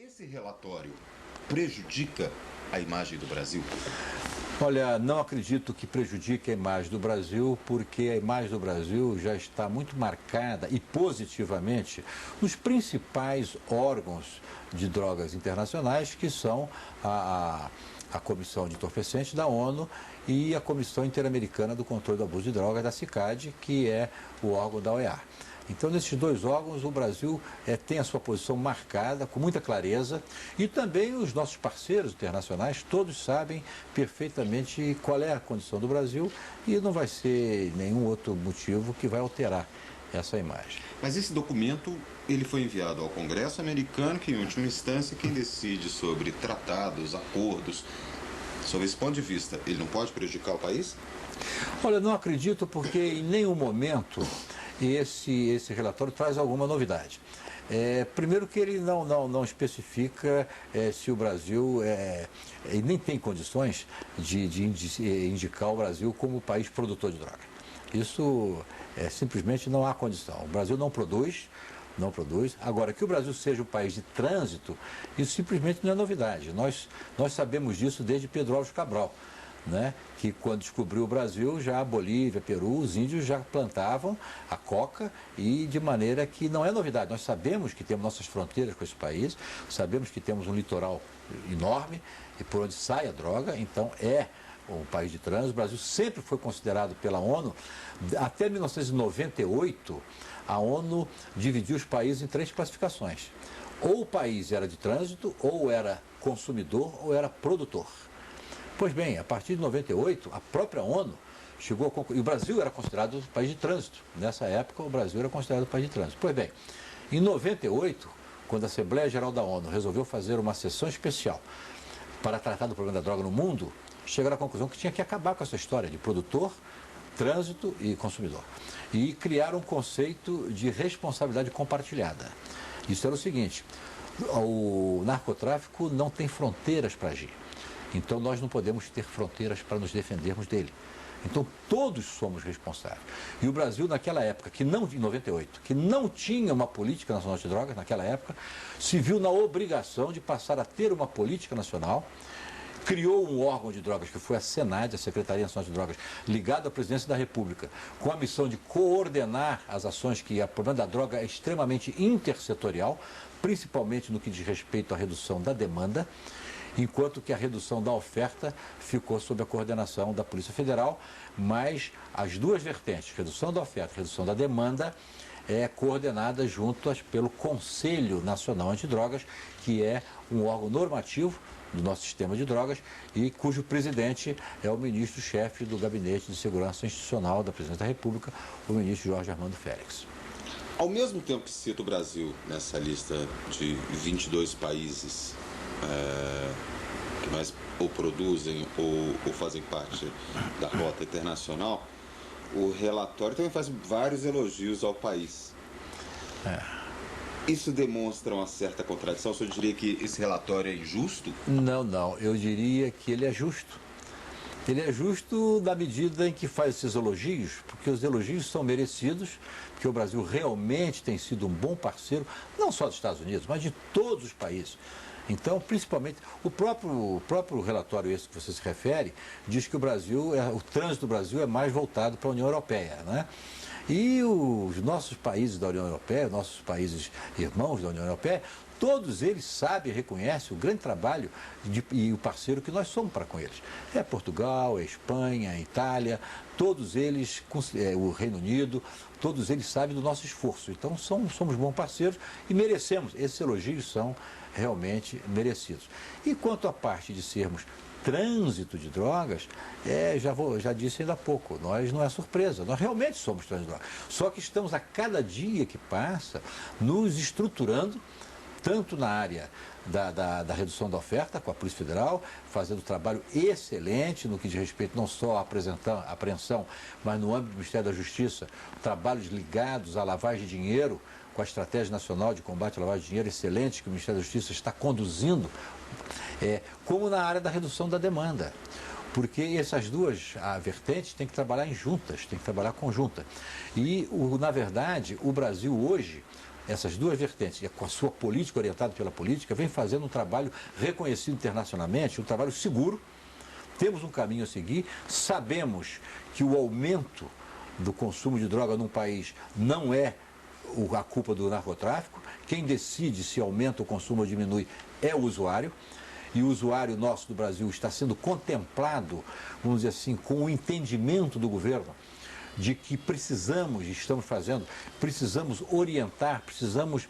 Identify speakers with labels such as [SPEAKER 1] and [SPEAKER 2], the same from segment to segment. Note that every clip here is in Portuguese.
[SPEAKER 1] Esse relatório prejudica a imagem do Brasil?
[SPEAKER 2] Olha, não acredito que prejudique a imagem do Brasil, porque a imagem do Brasil já está muito marcada e positivamente nos principais órgãos de drogas internacionais, que são a Comissão de Entorpecentes da ONU e a Comissão Interamericana do Controle do Abuso de Drogas, da CICAD, que é o órgão da OEA. Então, nesses dois órgãos, o Brasil tem a sua posição marcada, com muita clareza, e também os nossos parceiros internacionais, todos sabem perfeitamente qual é a condição do Brasil e não vai ser nenhum outro motivo que vai alterar essa imagem.
[SPEAKER 1] Mas esse documento, ele foi enviado ao Congresso americano, que em última instância, quem decide sobre tratados, acordos, sob esse ponto de vista, ele não pode prejudicar o país?
[SPEAKER 2] Olha, não acredito, porque em nenhum momento esse relatório traz alguma novidade. Primeiro que ele não especifica se o Brasil ele nem tem condições de indicar o Brasil como país produtor de droga. Isso simplesmente não há condição. O Brasil não produz. Agora, que o Brasil seja um país de trânsito, isso simplesmente não é novidade. Nós sabemos disso desde Pedro Álvares Cabral, né? Que quando descobriu o Brasil, já a Bolívia, Peru, os índios já plantavam a coca, e de maneira que não é novidade. Nós sabemos que temos nossas fronteiras com esse país, sabemos que temos um litoral enorme e por onde sai a droga, então é um país de trânsito. O Brasil sempre foi considerado pela ONU, até 1998, a ONU dividiu os países em 3 classificações. Ou o país era de trânsito, ou era consumidor, ou era produtor. Pois bem, a partir de 98, a própria ONU chegou a concluir, e o Brasil era considerado um país de trânsito. Nessa época, o Brasil era considerado um país de trânsito. Pois bem, em 98, quando a Assembleia Geral da ONU resolveu fazer uma sessão especial para tratar do problema da droga no mundo, chegaram à conclusão que tinha que acabar com essa história de produtor, trânsito e consumidor. E criaram um conceito de responsabilidade compartilhada. Isso era o seguinte: o narcotráfico não tem fronteiras para agir. Então nós não podemos ter fronteiras para nos defendermos dele. Então todos somos responsáveis. E o Brasil, naquela época, em 98, que não tinha uma política nacional de drogas, naquela época, se viu na obrigação de passar a ter uma política nacional. Criou um órgão de drogas, que foi a SENAD, a Secretaria Nacional de Drogas, ligado à Presidência da República, com a missão de coordenar as ações, que o problema da droga é extremamente intersetorial, principalmente no que diz respeito à redução da demanda, enquanto que a redução da oferta ficou sob a coordenação da Polícia Federal, mas as duas vertentes, redução da oferta e redução da demanda, coordenada juntas pelo Conselho Nacional Antidrogas, que é um órgão normativo do nosso sistema de drogas e cujo presidente é o ministro-chefe do Gabinete de Segurança Institucional da Presidência da República, o ministro Jorge Armando Félix.
[SPEAKER 1] Ao mesmo tempo que cita o Brasil nessa lista de 22 países que mais ou produzem ou fazem parte da rota internacional, o relatório também faz vários elogios ao país. Isso demonstra uma certa contradição? O senhor diria que esse relatório é injusto?
[SPEAKER 2] Não, eu diria que ele é justo. Ele é justo na medida em que faz esses elogios, porque os elogios são merecidos, porque o Brasil realmente tem sido um bom parceiro, não só dos Estados Unidos, mas de todos os países. Então, principalmente, o próprio relatório esse que você se refere, diz que o trânsito do Brasil é mais voltado para a União Europeia, né? E os nossos países da União Europeia, nossos países irmãos da União Europeia, todos eles sabem e reconhecem o grande trabalho e o parceiro que nós somos para com eles. É Portugal, é Espanha, é Itália, todos eles, o Reino Unido, todos eles sabem do nosso esforço. Então somos bons parceiros e merecemos. Esses elogios são realmente merecidos. E quanto à parte de sermos trânsito de drogas, já disse ainda há pouco, nós não é surpresa, nós realmente somos trânsito de drogas. Só que estamos a cada dia que passa nos estruturando, tanto na área da redução da oferta, com a Polícia Federal, fazendo trabalho excelente no que diz respeito não só à apreensão, mas no âmbito do Ministério da Justiça, trabalhos ligados à lavagem de dinheiro, com a Estratégia Nacional de Combate à Lavagem de Dinheiro excelente que o Ministério da Justiça está conduzindo, como na área da redução da demanda. Porque essas duas vertentes têm que trabalhar juntas, têm que trabalhar conjunta. E, na verdade, o Brasil hoje essas duas vertentes, e com a sua política orientada pela política, vem fazendo um trabalho reconhecido internacionalmente, um trabalho seguro. Temos um caminho a seguir, sabemos que o aumento do consumo de droga num país não é a culpa do narcotráfico. Quem decide se aumenta o consumo ou diminui é o usuário. E o usuário nosso do Brasil está sendo contemplado, vamos dizer assim, com o entendimento do governo de que precisamos orientar, precisamos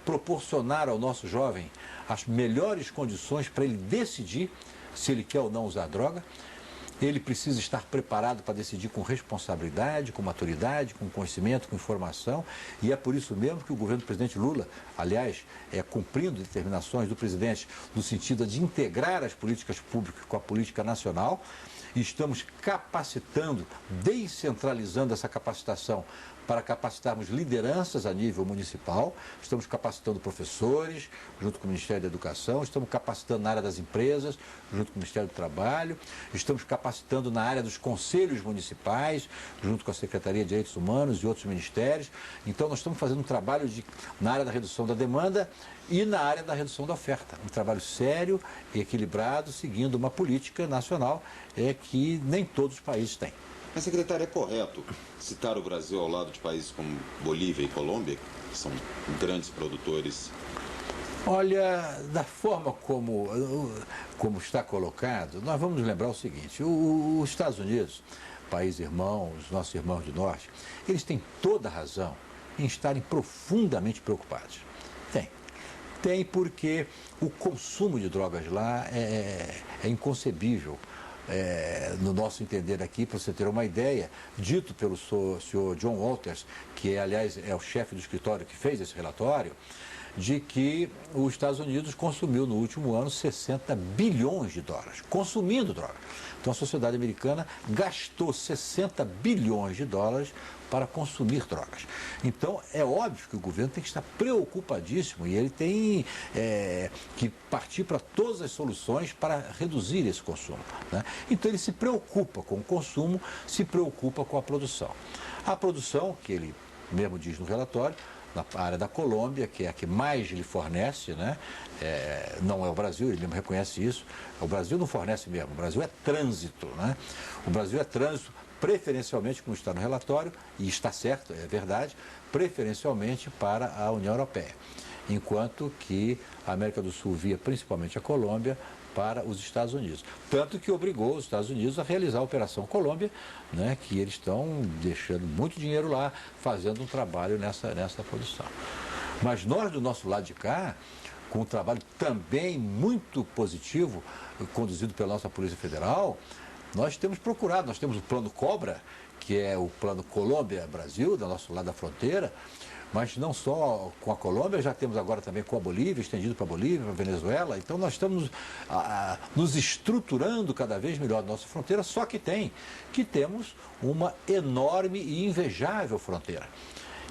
[SPEAKER 2] proporcionar ao nosso jovem as melhores condições para ele decidir se ele quer ou não usar droga. Ele precisa estar preparado para decidir com responsabilidade, com maturidade, com conhecimento, com informação. E é por isso mesmo que o governo do presidente Lula, aliás, cumprindo determinações do presidente no sentido de integrar as políticas públicas com a política nacional, e estamos capacitando, descentralizando essa capacitação para capacitarmos lideranças a nível municipal. Estamos capacitando professores, junto com o Ministério da Educação, estamos capacitando na área das empresas, junto com o Ministério do Trabalho, estamos capacitando na área dos conselhos municipais, junto com a Secretaria de Direitos Humanos e outros ministérios. Então, nós estamos fazendo um trabalho na área da redução da demanda e na área da redução da oferta. Um trabalho sério e equilibrado, seguindo uma política nacional que nem todos os países têm.
[SPEAKER 1] Mas, secretário, é correto citar o Brasil ao lado de países como Bolívia e Colômbia, que são grandes produtores?
[SPEAKER 2] Olha, da forma como está colocado, nós vamos lembrar o seguinte: os Estados Unidos, país irmão, os nossos irmãos do norte, eles têm toda a razão em estarem profundamente preocupados. Tem porque o consumo de drogas lá é inconcebível. No nosso entender aqui, para você ter uma ideia, dito pelo senhor John Walters, que aliás é o chefe do escritório que fez esse relatório, de que os Estados Unidos consumiu no último ano 60 bilhões de dólares, consumindo droga. Então a sociedade americana gastou 60 bilhões de dólares para consumir drogas. Então é óbvio que o governo tem que estar preocupadíssimo e ele tem que partir para todas as soluções para reduzir esse consumo, né? Então ele se preocupa com o consumo, se preocupa com a produção. A produção, que ele mesmo diz no relatório, na área da Colômbia, que é a que mais lhe fornece, né? Não é o Brasil, ele mesmo reconhece isso. O Brasil não fornece mesmo, o Brasil é trânsito, né? O Brasil é trânsito preferencialmente, como está no relatório, e está certo, é verdade, preferencialmente para a União Europeia. Enquanto que a América do Sul via principalmente a Colômbia para os Estados Unidos. Tanto que obrigou os Estados Unidos a realizar a Operação Colômbia, né, que eles estão deixando muito dinheiro lá, fazendo um trabalho nessa produção. Mas nós, do nosso lado de cá, com um trabalho também muito positivo, conduzido pela nossa Polícia Federal, nós temos procurado, nós temos o Plano Cobra, que é o Plano Colômbia-Brasil, do nosso lado da fronteira, mas não só com a Colômbia, já temos agora também com a Bolívia, estendido para a Bolívia, para a Venezuela. Então nós estamos nos estruturando cada vez melhor na nossa fronteira, só que temos uma enorme e invejável fronteira.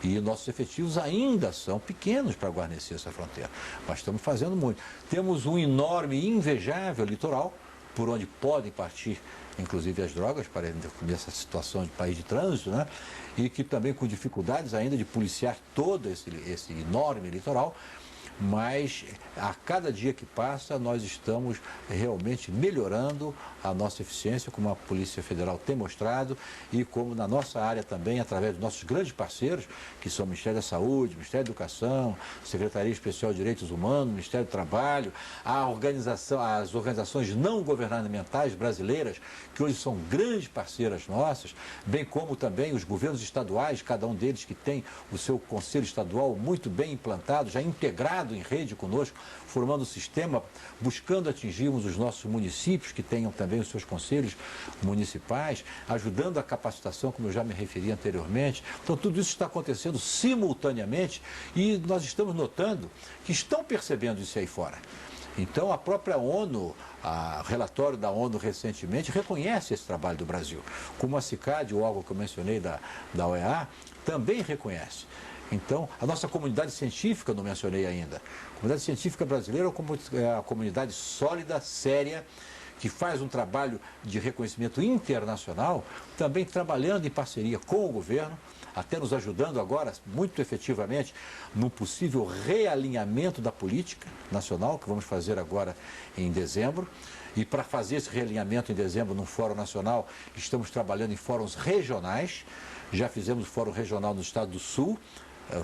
[SPEAKER 2] E nossos efetivos ainda são pequenos para guarnecer essa fronteira, mas estamos fazendo muito. Temos um enorme e invejável litoral, por onde podem partir, inclusive, as drogas, para nessa situação de país de trânsito, né? E que também com dificuldades ainda de policiar todo esse enorme litoral. Mas a cada dia que passa nós estamos realmente melhorando a nossa eficiência, como a Polícia Federal tem mostrado, e como na nossa área também, através dos nossos grandes parceiros, que são o Ministério da Saúde, o Ministério da Educação, Secretaria Especial de Direitos Humanos, Ministério do Trabalho, as organizações não governamentais brasileiras, que hoje são grandes parceiras nossas, bem como também os governos estaduais, cada um deles que tem o seu conselho estadual muito bem implantado, já integrado em rede conosco, formando um sistema, buscando atingirmos os nossos municípios, que tenham também os seus conselhos municipais, ajudando a capacitação, como eu já me referi anteriormente. Então, tudo isso está acontecendo simultaneamente e nós estamos notando que estão percebendo isso aí fora. Então, a própria ONU, o relatório da ONU recentemente, reconhece esse trabalho do Brasil. Como a CICAD, o órgão que eu mencionei da OEA, também reconhece. Então, a nossa comunidade científica, não mencionei ainda. A comunidade científica brasileira é uma comunidade sólida, séria, que faz um trabalho de reconhecimento internacional, também trabalhando em parceria com o governo. até nos ajudando agora, muito efetivamente, num possível realinhamento da política nacional, que vamos fazer agora em dezembro. E para fazer esse realinhamento em dezembro num fórum nacional, estamos trabalhando em fóruns regionais. Já fizemos o fórum regional no estado do Sul,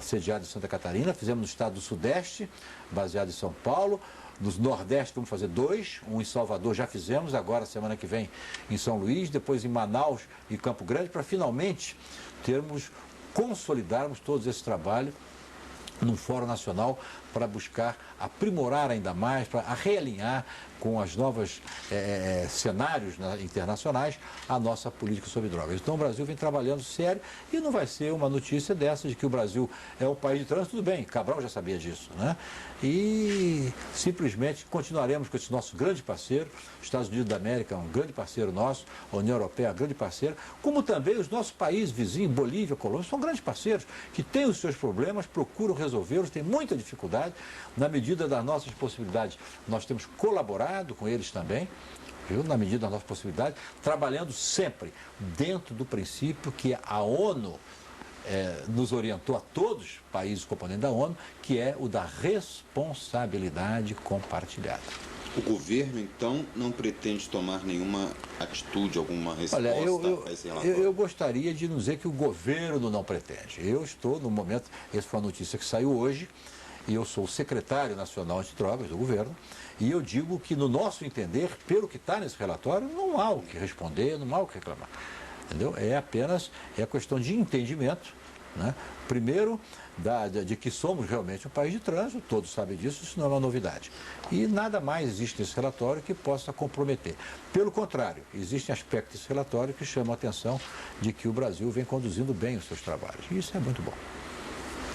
[SPEAKER 2] sediado em Santa Catarina, fizemos no estado do Sudeste, baseado em São Paulo. Nos Nordeste vamos fazer 2, um em Salvador já fizemos, agora semana que vem em São Luís, depois em Manaus e Campo Grande, para finalmente consolidarmos todo esse trabalho num fórum nacional para buscar aprimorar ainda mais, para realinhar com as novas cenários internacionais a nossa política sobre drogas. Então o Brasil vem trabalhando sério e não vai ser uma notícia dessa de que o Brasil é um país de trânsito, tudo bem, Cabral já sabia disso, né? E simplesmente continuaremos com esse nosso grande parceiro, os Estados Unidos da América é um grande parceiro nosso, a União Europeia é um grande parceiro, como também os nossos países vizinhos, Bolívia, Colômbia, são grandes parceiros que têm os seus problemas, procuram resolvê-los, têm muita dificuldade. Na medida das nossas possibilidades, nós temos colaborado com eles também, viu? Na medida das nossas possibilidades, trabalhando sempre dentro do princípio que a ONU nos orientou a todos, países componentes da ONU, que é o da responsabilidade compartilhada.
[SPEAKER 1] O governo, então, não pretende tomar nenhuma atitude, alguma resposta a esse relatório?
[SPEAKER 2] Eu gostaria de não dizer que o governo não pretende. Eu estou, no momento, essa foi a notícia que saiu hoje, e eu sou o secretário nacional antidrogas do governo, e eu digo que, no nosso entender, pelo que está nesse relatório, não há o que responder, não há o que reclamar. Entendeu? É apenas questão de entendimento, né? Primeiro, de que somos realmente um país de trânsito, todos sabem disso, isso não é uma novidade. E nada mais existe nesse relatório que possa comprometer. Pelo contrário, existem aspectos desse relatório que chamam a atenção de que o Brasil vem conduzindo bem os seus trabalhos. E isso é muito bom.